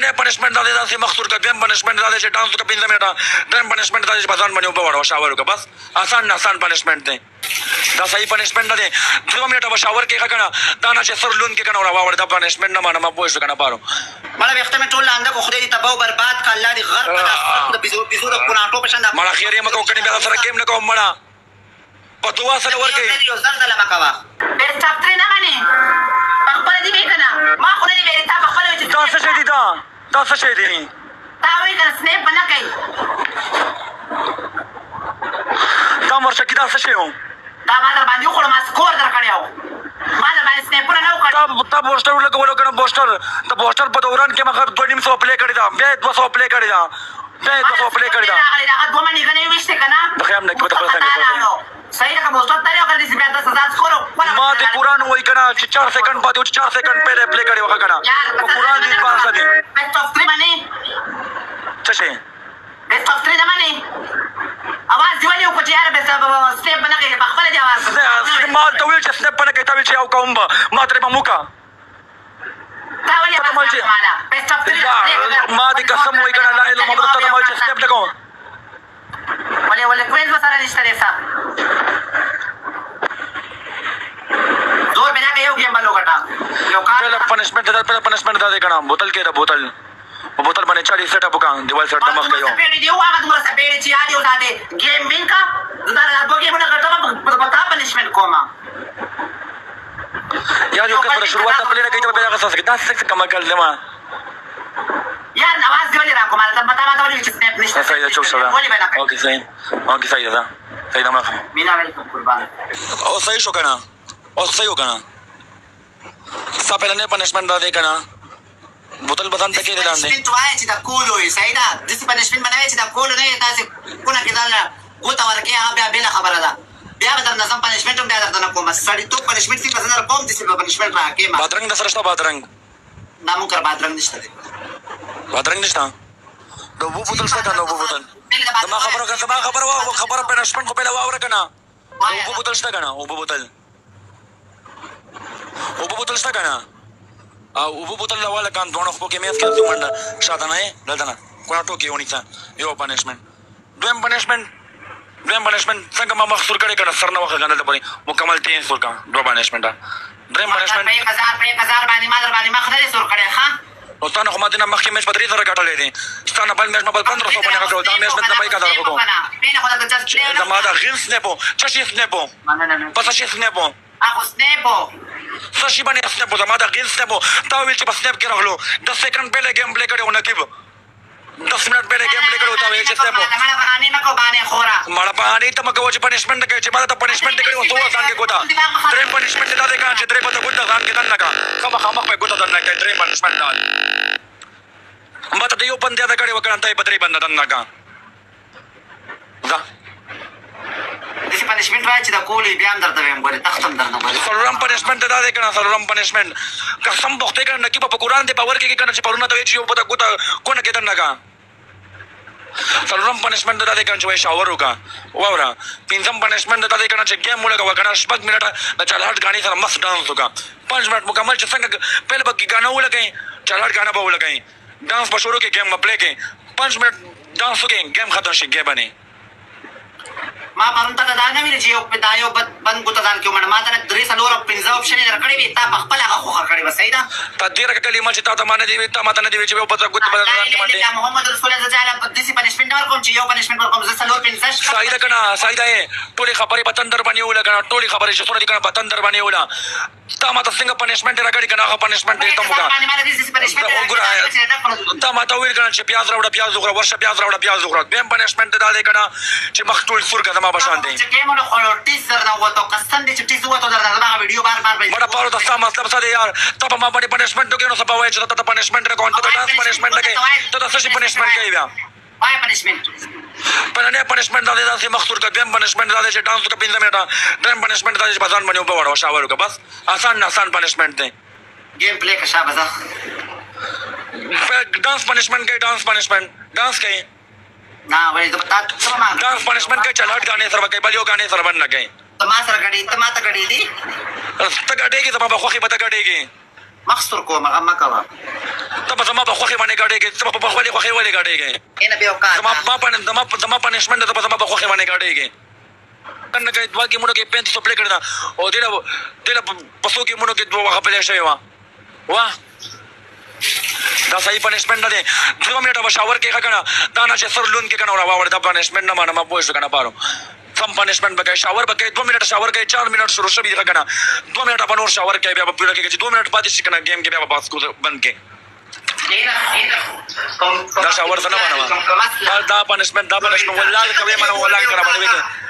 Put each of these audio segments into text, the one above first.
پلانې پنشمنټ دا دی داسې مخصور کړه. دویم پنشمنټ دا دی چې ډانس وکړه 15 منټه. درېیم پنشمنټ دا دی چې په ځان باندې اوبه واړوه شاور وکړه. بس آسان پنشمنټ دی. دا صحیح پنشمنٹ نه دی. 2 منټه به شاور کې کنه دا نه چې سر لون کې کنه راوړ دا پنشمنٹ نه مانه ما پوه شو کنه پارو مړه وخت مې ټول لاندې کو خدای دې تباہ او برباد کړه الله دې غرق کړه د بيزو د ګناټو په شان مړه خیر یې مکو کني بیا سره کېم نه کوم مړه په دعا سره ورکې یو زلزلہ مکوا ډېر چاپتري نه مانی خپل دې وکنا ما خو دې ویل تا خپل وچ دا څه شي دي دا څه شي دي تا وې کنه سنیپ بنا کوي دا مرشد دا څه شي و دا ما در باندې خو ما سکور در کړیاو ما در باندې سنیپونه نه وکړ تا پوسټر ولګولو کنه پوسټر د پوسټر په دوران کې مخه 250 پلی کړی دا بیا 200 پلی کړی دا بیا 200 پلی کړی دا هغه دوه منی غنې وشته کنه د خیام نه کوته خپل څنګه صحیح کا پوسټر ته یو کړی چې بیا 10000 سکورو ما د قران وای کنه چې 4 سکند بعد 4 سکند پہلے پلی کړی وکړه کنه په قران دې پاسه دي بیسټ اف 3 باندې څه شي بیسټ اف 3 باندې आवाज دیوالي کو چې یار به سټیپ بنا کوي په خپل دی आवाज ما ته ویل چې سټیپ بنا کوي تا ویل چې او کوم ما ترې موکا دا ولې په معنا بیسټ اف 3 ما دې قسم وای کنه لا اله الا الله ته ما چې سټیپ لګو ولې کوین وسره نشته رسا زور بنا کې یو ګیم بلو غټا یو کار پہلا پنشمنٹ دا دے کنه بوتل کې دا بوتل باندې 40 سیټ اپ وکړه دیوال سیټ دماغ کيو پیډي دیو هغه موږ سپېړې چې یاد یو ساده گیم وین کا دا دوه گیمونه غټه په پتا پنشمنٹ کوما یا جو کله شروعات خپل نه کوي ته به هغه څه دا څه کم کول دما یار आवाज دی ولې را کومه ته پتا ما ته ولې چې سنیپ نشته صحیح ده چوک سره ولې بنا کوي اوکې صحیح ده صحیح ده ما مینا ویلکم قربان او صحیح شو کنه او صحیح وکنه سپېل نه پنشمنٹ دا دے کنه بوتل بدن تکي دي لاندې پنشمنٹ وای چې دا کول وي صحیح ده د پنشمنٹ باندې چې دا کول نه تاسو کونه کې دال غوته ورکه هغه بیا خبره ده بیا به در نظم پنشمنٹ هم بیا درته کوم سړی تو پنشمنٹ څه پسند کوم د څه پنشمنٹ راکې ما بادرنګ د سرشتہ بادرنګ نامو کر بادرنګ نشته بادرنګ نشته دو بو بوتل څه کنه بو بوتل ما خبره پنشمنٹ کو پهلا واور کنه بو بوتل څه کنه بو بوتل څه کنه او بو بوتل والا کان دوه خو کې میس کې منډه شاته نه دلته نه کوه ټوکی ونی څه یو پنشمنٹ دویم پنشمنٹ څنګه ما مخسور کړي کنه سر نه وخت غنډه پرې مکمل 300 کا دو پنشمنٹ دریم پنشمنٹ 1000 باندې ما در باندې مخ نه سور کړي ها او تاسو خو ماته نه مخکې مېش پدری سره کټلې دي ستانه بل مېش په 1500 باندې کټول دا مېش په پای کا درو کو دا ما دا غین سنپو چشي سنپو پس شي سنپو اخو سنپو سشي باندې سنپو دا ما دا غین سنپو تا ویل چې په سنپ کې راغلو 10 سکند پہلے گیم پلی کړو نقيب 10 منٹ پہلے گیم پلی کړو تا ویل چې سنپو مړه باندې مکو باندې خورا مړه باندې ته مکو چې پنشمنٹ کوي چې ما ته پنشمنٹ کوي او تو ځان کې کوتا درې پنشمنٹ دا دې کان چې درې پته کوتا ځان کې دنه کا خامخ په کوتا دنه کې درې پنشمنٹ دا ما ته یو بندیا دا کړي وکړم ته په درې بنده دنه کا دا د پنشمنٹ وای چې دا کولی بیا هم درته ویم ګوره تختم درنه ګوره سلورم پنشمنٹ دا دې کنه سلورم پنشمنٹ قسم بوخته کنه نقيب په قران دې باور کې کنه چې پرونه ته یو پته کوتا کونه کې دنه کا سلورم پنشمنٹ دا دې کنه چې شاور وکا وورا پنځم پنشمنٹ دا دې کنه چې گیم ولګا وکنه شپږ منټه د چالهټ غاڼي سره مست ډانس وکا 5 منټ مکمل چې څنګه پہله بګی غاڼه ولګای چالهټ غاڼه به ولګای ډانس په شروع کې گیم پلی کې 5 منټ ډانس وکې گیم ختم شي گیم باندې ما پرون ته دا نه ویل چې یو په دایو بند ګوت ځان کې ومنه ما ته درې سلور 15 اپشن درکړې وي تا په خپل هغه خو کړې و صحیح ده تقدیر کلمه چې تا ته مانه دی تا ماته نه دی چې په ګوت بدل ځان کې باندې محمد رسول الله صلی الله علیه وسلم د پنشمنٹ ورکوم چې یو پنشمنٹ ورکوم زه سلور 15 صحیح ده کنه صحیح ده ټولي خبرې پتن در باندې ولا کنه ټولي خبرې چې څونه دي کنه پتن در باندې ولا تا ماته څنګه پنشمنٹ راکړي کنه هغه پنشمنٹ ته موګه تا ماته ویل کنه چې پیاز راوړه پیاز وخوره ورشه پیاز راوړه پیاز وخوره دیم پنشمنٹ دا دی کنه چې مخټول سور کده ما بشان دی مونږ خو ټیز درنه وته قسم دې چې ټیز وته درنه دا ویډیو بار بڑا پارو دستا مطلب څه دی یار ته په ما باندې پنشمنٹ وکړو نو سبا وای چې ته پنشمنٹ راکون ته داس پنشمنٹ لګي ته تاسو شي پنشمنٹ کوي بیا وای پنشمنٹ پنه پنشمنٹ دا داسې مخصور کړم پنشمنٹ دا چې ډانس وکړم 15 منټه دریم پنشمنٹ دا چې په ځان باندې وبو وړو شاور وکړه بس آسان پنشمنٹ دی گیم پلی کا شابه ده ډانس پنشمنٹ کوي ډانس کوي نه وای ته پتا څه ما ډانس پنشمنٹ کوي چلاټ غاڼې سره کوي بل یو غاڼې سره باندې کوي ته ما سره غړي ته ما ته غړي دي ته غړېږي ته په خوخي پته غړېږي مخسور کوم هغه ما کوه ته به زما په خوښې باندې ګډېږې ته به په خپلې خوښې ولې ګډېږې کینه بے اوقات زما پنشمنټ ته به زما په خوښې باندې ګډېږې نه کوي 2 ګیمونو کې 35 پلې کړې ده او دې له په 100 ګیمونو کې 2 وخه پلې شوې وه واه دا صحیح پنشمنټ نه دی 2 منټه به شاور کې که نه دا نه چې سر لون کې که نه راواوړې دا پنشمنټ نه منم پوه شو که نه پارو سم پنشمنټ به کوي شاور به کوي 2 منټه شاور کوي 4 منټ شروع شوي دي که نه 2 منټه به نور شاور کوي بیا به پیړه کېږي چې 2 منټ پاتې شي که نه ګیم کې بیا به باسکو بند کې دا شاور ته نه منم دا پنشمنټ والله کوي منم والله که را باندې وکړي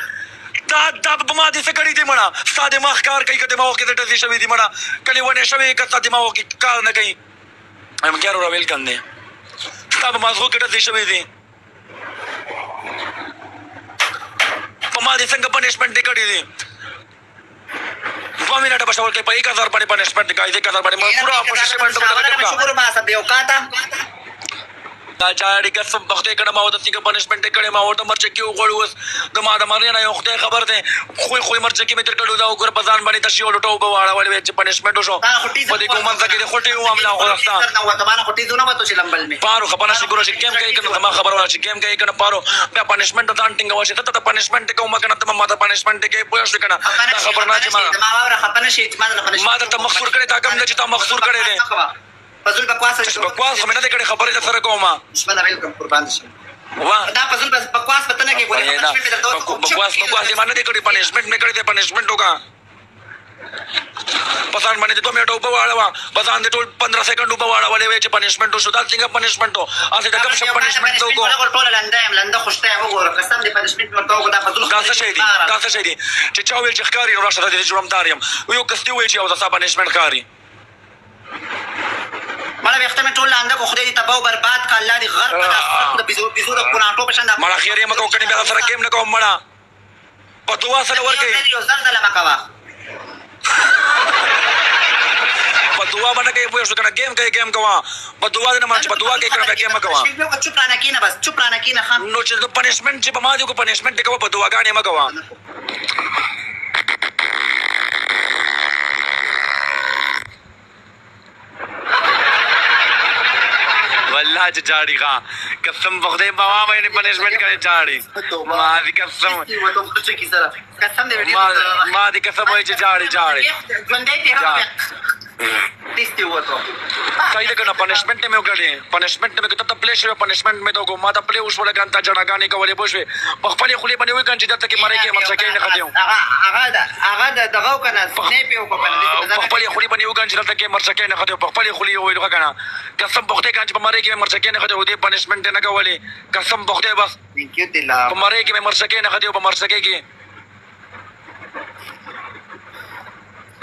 دا په ما دې څه کړي دي مړه ستا دماغ کار کوي که دماغو کې د ډزې شوي دي مړه کلې ونې شوې که ستا دماغو کې کار نه کوي کیارو را ویل کن دی ستا په مازغو کې ډزې شوي دي په ما دې څنګه پنشمنټ دې کړي دي 2 منټه به شاور کوي په 1000 باندې پنشمنټ کوي 1000 باندې پوره پنشمنټ شکر ما سب بے اوقات دا چاړي قسم بخته کړه ما ورته څنګه پنشمنټ کړي ما ورته مرچ کې وغړو د ما د مرنه نه یو خدای خبر ده خو مرچ کې مې تر کړو دا وګور پزان باندې د شیو لټو به واړه ولې چې پنشمنټ وشو په دې کومه ځکه د خټي و عمله خو راځه نو ته باندې خټي زونه وته چې لمبل می پارو خپنه شي ګورو چې گیم کوي کنه ما خبر ولا چې گیم کوي کنه پارو بیا پنشمنټ ځان ټینګ وشه ته پنشمنټ کوم کنه ته ما ته پنشمنټ کې پوه شو کنه دا خبر نه چې ما وره خپنه شي ما ته مخسور کړي تا کوم چې تا مخسور کړي دي فضل بکواس بکواس مې نه دې کړې خبرې سره کومه بسم الله ویلکم قربان شي واه دا فضل بکواس پته نه کې ګورې بکواس دې ما نه دې کړې پنشمنټ مې کړې دې پنشمنټ وکا پسان باندې 2 منټه وبو واړه پسان دې ټول 15 سکند وبو واړه ولې چې پنشمنټ شو دا څنګه پنشمنټ هو اته دا کوم څه پنشمنټ وکړو ټول لنده خوشته وګوره قسم دې پنشمنټ ورته وګو دا فضل دا څه شي دي چې چا ویل چې ښکاری راشه دې جوړمدار یم یو کستي وی چې او دا پنشمنټ ښکاری مړه وخت مې ټول لاندې کو خدای تباہ برباد کا الله دې غرق کړه د بيزو د قرانټو په شان مړه خیر یې مکو کني بیا سره گیم نه کوم مړه په دعا سره ورکې یو زلزلہ مکوا په دعا باندې کې پوه شو کنه گیم کوا په دعا نه مانځ په دعا کې کنه گیم مکوا چوپ رانه کینه بس چوپ رانه کینه خام نو چې پنشمنټ چې په ما دې کو پنشمنټ کوي په دعاګانې مکوا والله چې جاړي ښا قسم بخدای بابا باندې پنشمنټ کوي جاړي ما دې قسم ما دې قسم وای چې جاړي صحیح ده کنه پنشمنټ مې وکړې پنشمنټ مې کته ته پلی شوی پنشمنټ مې ته ما ته پلی وشو لګان ته جړاګانې کولې بوشوي په خپل خولي باندې وای کنه چې دته کې مړې کې مرچکې نه خدیو هغه دغه کنه نه پیو په خپل خولي باندې وای کنه چې دته کې مرچکې نه خدیو په خپل خولي وای لګا کنه قسم بخته کنه چې په مړې کې مرچکې نه خدیو دې پنشمنټ نه کولې قسم بخته بس ثانک یو دلا په مړې کې مرچکې نه خدیو په مرچکې کې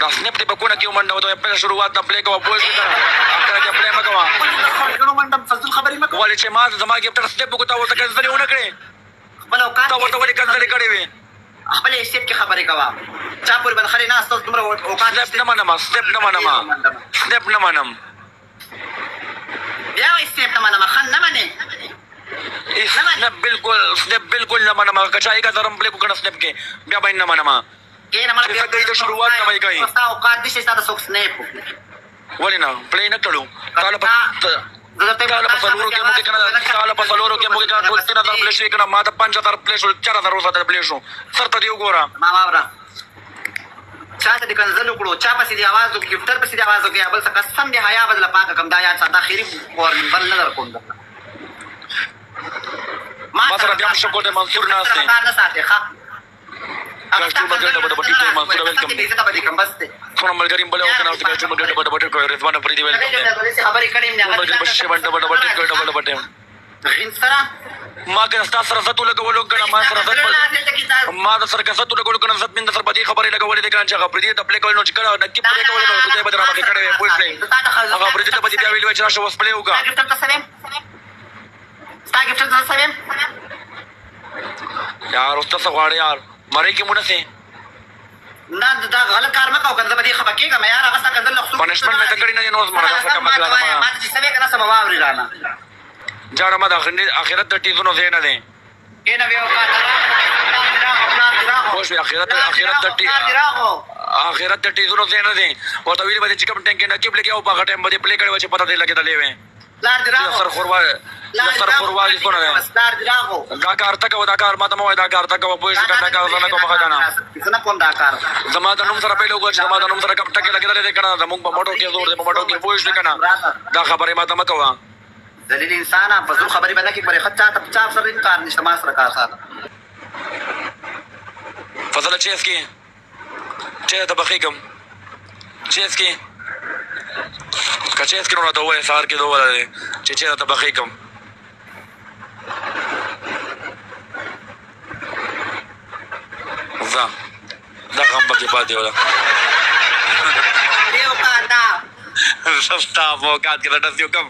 دا سنپ ته په کوونه کې ومنډه وته په شروعات د پلی کوه پوه شو کنه اخر کې پلی مکوا ګڼو منډم فضل خبرې مکو ولې چې ما زما کې تر سنپ کو تا ورته کنځلې ونه کړې خپل اوقات تا ورته ولې کنځلې کړې وې خپل سټپ کې خبرې کوا چا پور باندې خري نه استاد تمره اوقات سنپ نه منم سنپ نه منم بیا سټپ نه منم خان نه منې سنپ بالکل نه منم کچای کا درم پلی کو کنه سنپ کې بیا باندې نه منم کینه مړه څه کوي د شروعات نه وای کوي تاسو اوقات دي چې تاسو سوک سنیپ ولې نه پلی نه کړو تعالی په سلورو کې موږ کنه ټول 3000 پلی شي کنه ما ته 5000 پلی شو 4000 وسه پلی شو سرته دی وګوره ما واورا چاته د کنزل وکړو چا پسې دی आवाज وکړي ګفټر پسې دی आवाज وکړي بل څه قسم دی حیا بدل پاک کم دا یا څه اخیری ورن بل نه کوم ما سره بیا شکو د منصور نه استه نه ساتي ښا کاستو بغیر د بټی ته منصور ویلکم څونه ملګری بل او کنه او کاستو بغیر د بټی کو رضوان پری دی ویلکم خبرې کړې نه ملګری بشه باندې بټی کو ډبل بټی غین سره ما که تاسو سره زتو لګولو کنه ما سره زت ما د سره زتو لګولو کنه زت من د سره بدی خبرې لګولې د کنه چې خبرې د خپل کول نو چې کړه نکی پرې کول نو د بدر ما کړې وې پوښتنه هغه پرې ته بدی ویل چې راشه وس پلې وکا یار اوس تاسو غواړئ یار مړې کې مونږ سي نه دا غلط کار مکو کنه بدی خبر کېګم یار هغه څنګه دل خصوص پنشمنټ مې تکړی نه نو مرګه څنګه مطلب ما چې سوي کنه سم واوري رانا جاړه ما د اخرت د ټیزونو زینه ده کینه ویو کا خوش اخرت د ټیزونو زینه ده او ته ویل باندې چې کوم ټینګ نه کې بل کې او په غټه باندې پلی کړو چې پته دی لګیدلې وې لار دې راغو سر خوروا سر خوروا دې کونه لار دې راغو دا کار تک و دا کار ماته مو دا کار تک و پوه شو کنه دا زنه کوم کنه زه نه کوم دا کار زما د نوم سره پیلو کوم زما د نوم سره کم ټکی لګیدل دې کنه زموږ په موټو کې زور دې په موټو کې پوه شو کنه دا خبره ماته مکوا ذلیل انسان په زو خبرې باندې کې پرې خطا ته چا سره انکار نشته ما سره کار ساته فضل چیز کی چه ته بخیکم چیز کی کچېس کې نو راته وایي سهار کې دوه دی چې چېرته ته بخیږم ځه دا غم پکې پاتې وله ستا په اوقات کې رټس یو کم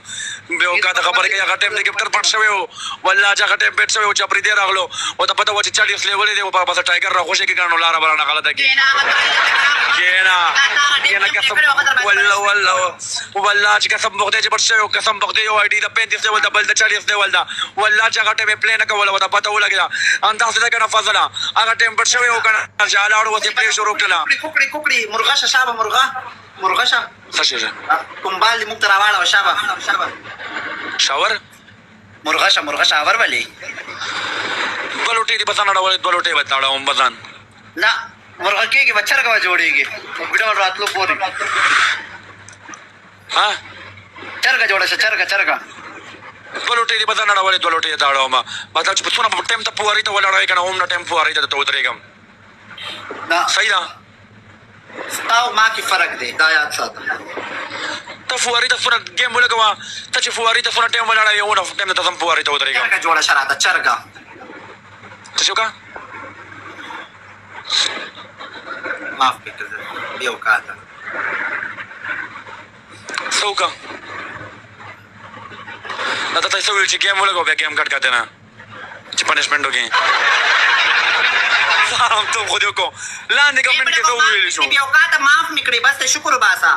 بې اوقاته خبرې کوي هغه ټایم دی کپټر پټ شوی و والله چې هغه ټایم پټ شوی و چې پرې دی راغلو او ته پته وه چې 40 لیولې دی او په پسه ټایګر راخوشې کې ګڼو لاره برانه غلطه کې کېنه قسم والله چې قسم بخدای چې پټ شوی و قسم بخدای یو آی ډي د 35 لیول د بل د 40 لیول ده والله چې هغه ټایم یې پلی نه کوله او ته پته ولګېده انداسې ده که نه فضله هغه ټایم پټ شوی و که نه چې هلاړو اوس یې پلی شروع کړله کوکړي مرغه شه شابه مرغه شه څه شی ده کومبال دې موږ ته راواړوه شابه شاور مرغه شه اور ولې دوه لوټې دي بسان اړولې دوه لوټې به تاړوم بسان نه مرغه کېږي به چرګه به جوړېږي ګډول راتلو پورې ها چرګه جوړه شه چرګه دوه لوټې دي بسان اړولې دوه لوټې تاړوم مطلب چې په څونه په ټایم ته فواري ته ولاړوې که نه هم نه ټایم فواري ته ودرېږم نه صحیح ده ستا او ما کې فرق دی دا یاد ساته ته فواري ته څونه ګیم ولګوه ته چې فواري ته څونه ټایم ولاړوې هغونه ټایم ته هم فواري ته ودرېږم چرګه جوړه شه راته چرګه څه شو که معاف کړه بې اوقاته څه وکړه دا ته څه ویل چې ګیم ولګوه بیا ګیم کټ کړه نه چې پنشمنټ وکړي هم ته خو دې وکړو لاندې کمنټ کې څه وویلی شو بې اوقاته معاف مې کړې بس ته شکر وباسه